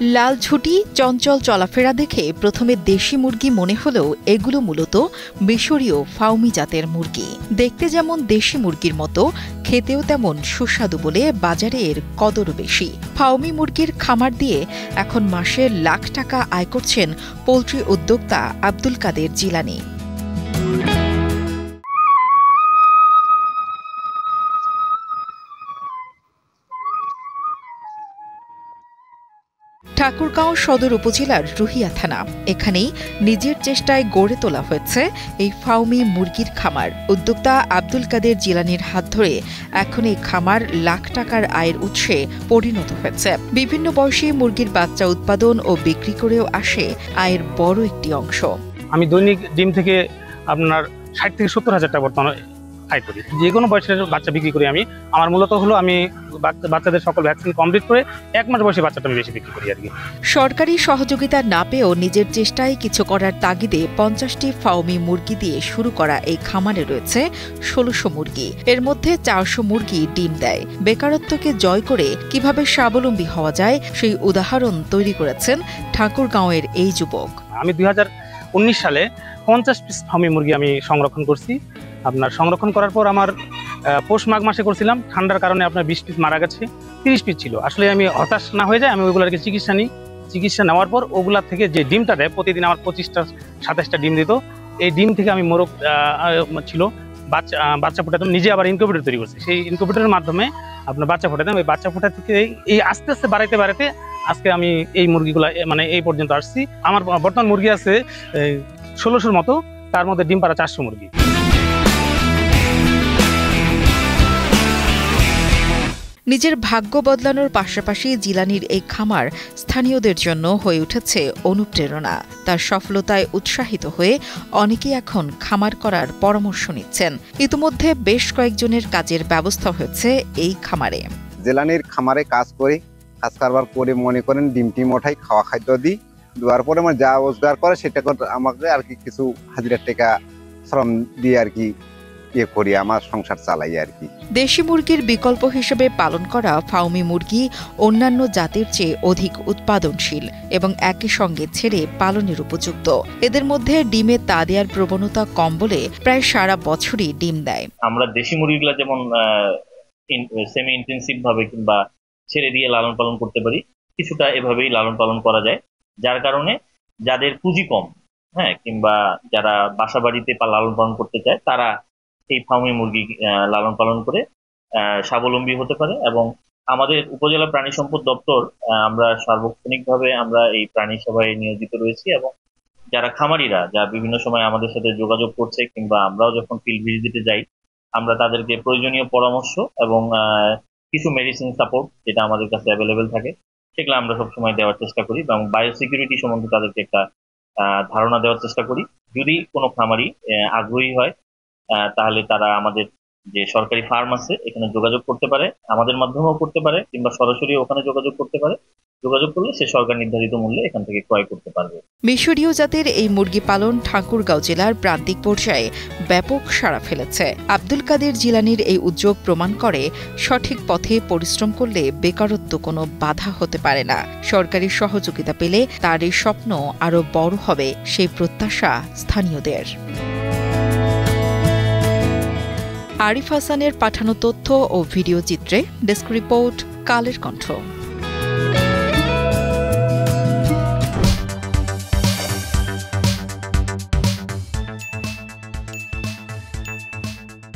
লাল ঝুঁটি চঞ্চল চলাফেরা দেখে প্রথমে দেশি মুরগি মনে হলেও এগুলো মূলত মিশরীয় ফাউমি জাতের মুরগি। দেখতে যেমন দেশি মুরগির মতো, খেতেও তেমন সুস্বাদু বলে বাজারে এর কদরও বেশি। ফাউমি মুরগির খামার দিয়ে এখন মাসে লাখ টাকা আয় করছেন পোল্ট্রি উদ্যোক্তা আব্দুল কাদের জিলানী। ঠাকুরগাঁও সদর উপজেলার রুহিয়া থানা, এখানেই নিজের চেষ্টায় গড়ে তোলা হয়েছে এই ফাউমি মুরগির খামার। উদ্যোক্তা আব্দুল কাদের জিলানীর হাত ধরে এখন এই খামার লাখ টাকার আয়ের উৎসে পরিণত হয়েছে। বিভিন্ন বয়সী মুরগির বাচ্চা উৎপাদন ও বিক্রি করেও আসে আয়ের বড় একটি অংশ। আমি দৈনিক ডিম থেকে আপনার ৬০ থেকে ৭০ হাজার টাকা বর্তমানে আয় করি। যে কোনো বয়সের বাচ্চা বিক্রি করি আমি। আমার মূলত হলো আমি বাচ্চাদের সকল ভ্যাকসিন কমপ্লিট করে ১ মাস বয়সী বাচ্চাটা আমি বেশি বিক্রি করি আর কি। সরকারি সহযোগিতা না পেয়েও নিজের চেষ্টায় কিছু করার তাগিদে ৫০টি ফাউমি মুরগি দিয়ে শুরু করা এই খামারে রয়েছে ১৬০০ মুরগি। এর মধ্যে ৪০০ মুরগি ডিম দেয়। বেকারত্বকে জয় করে কিভাবে স্বাবলম্বী হওয়া যায় সেই উদাহরণ তৈরি করেছেন ঠাকুরগাঁওয়ের এই যুবক। আমি ২০১৯ সালে ৫০ পিস ফাউমি মুরগি আমি সংরক্ষণ করছি। আপনার সংরক্ষণ করার পর আমার পৌষ মাঘ মাসে করছিলাম, ঠান্ডার কারণে আপনার ২০ পিস মারা গেছে, ৩০ পিস ছিল। আসলে আমি হতাশ না হয়ে যায়, আমি ওইগুলোকে চিকিৎসা নিই। চিকিৎসা নেওয়ার পর ওগুলা থেকে যে ডিমটা দেয়, প্রতিদিন আমার ২৫টা ২৭টা ডিম দিত। এই ডিম থেকে আমি মোরগ ছিল বাচ্চা ফোটাতাম, নিজে আবার ইনকিউবেটর তৈরি করছি। সেই ইনকিউবেটরের মাধ্যমে আপনার বাচ্চা ফোটাতাম। এই বাচ্চা ফোটা থেকে এই আস্তে আস্তে বাড়াইতে আজকে আমি এই মুরগিগুলা মানে এই পর্যন্ত আসছি। আমার বর্তমান মুরগি আছে ১৬০০-র মতো, তার মধ্যে ডিম পাড়া ৪০০ মুরগি। নিজের ভাগ্য বদলানোর পাশাপাশি জিলানীর এই খামার স্থানীয়দের জন্য হয়ে উঠেছে অনুপ্রেরণা। তার সফলতায় উৎসাহিত হয়ে অনেকেই এখন খামার করার পরামর্শ নিচ্ছেন। ইতিমধ্যে বেশ কয়েকজনের কাজের ব্যবস্থা হয়েছে এই খামারে। জিলানীর খামারে কাজ করি, কাজ কারবার করে মনে করেন ডিম টিম ওঠাই, খাওয়া খাদ্য দিই, দেওয়ার পরে আমার যা রোজগার করে সেটা আমাকে আর কি কিছু হাজিরার টাকা শ্রম দিয়ে আর কি করি, আমার সংসার চালাই আর কি। দেশি মুরগির বিকল্প হিসেবে পালন করা ফাউমি মুরগি অন্যান্য জাতের চেয়ে অধিক উৎপাদনশীল এবং একই সঙ্গে ছেড়ে পালনের উপযুক্ত। এদের মধ্যে ডিমে তা দেওয়ার প্রবণতা কম বলে প্রায় সারা বছরই ডিম দেয়। আমরা দেশি মুরগিগুলা যেমন সেমি ইন্টেন্সিভ ভাবে কিংবা ছেড়ে দিয়ে লালন পালন করতে পারি, কিছুটা এভাবেই লালন পালন করা যায়, যার কারণে যাদের পুঁজি কম, কিংবা যারা বাসা বাড়িতে লালন পালন করতে চায়, তারা এই ফার্মি মুরগি লালন পালন করে স্বাবলম্বী হতে পারে। এবং আমাদের উপজেলা প্রাণী সম্পদ দপ্তর আমরা সার্বক্ষণিকভাবে আমরা এই প্রাণী সেবায় নিয়োজিত রয়েছি। এবং যারা খামারিরা যা বিভিন্ন সময় আমাদের সাথে যোগাযোগ করছে কিংবা আমরাও যখন ফিল্ড ভিজিটে যাই, আমরা তাদেরকে প্রয়োজনীয় পরামর্শ এবং কিছু মেডিসিন সাপোর্ট যেটা আমাদের কাছে অ্যাভেলেবেল থাকে সেগুলো আমরা সবসময় দেওয়ার চেষ্টা করি এবং বায়োসিকিউরিটি সম্বন্ধে তাদেরকে একটা ধারণা দেওয়ার চেষ্টা করি। যদি কোনো খামারি আগ্রহী হয় তাহলে তারা আমাদের যে সরকারি ফার্ম আছে এখানে যোগাযোগ করতে পারে, আমাদের মাধ্যমেও করতে পারে কিংবা সরাসরি ওখানে যোগাযোগ করতে পারে। যোগাযোগ করলে সে সরকার নির্ধারিত মূল্যে এখান থেকে ক্রয় করতে পারবে। মিশরীয় জাতের এই মুরগি পালন ঠাকুরগাঁও জেলার প্রান্তিক পর্যায়ে ব্যাপক সাড়া ফেলেছে। আব্দুল কাদের জিলানীর এই উদ্যোগ প্রমাণ করে সঠিক পথে পরিশ্রম করলে বেকারত্ব কোনো বাধা হতে পারে না। সরকারি সহযোগিতা পেলে তার এই স্বপ্ন আরো বড় হবে, সেই প্রত্যাশা স্থানীয়দের। আরিফ হাসানের পাঠানো তথ্য ও ভিডিও চিত্রে ডেস্ক রিপোর্ট, কালের কণ্ঠ।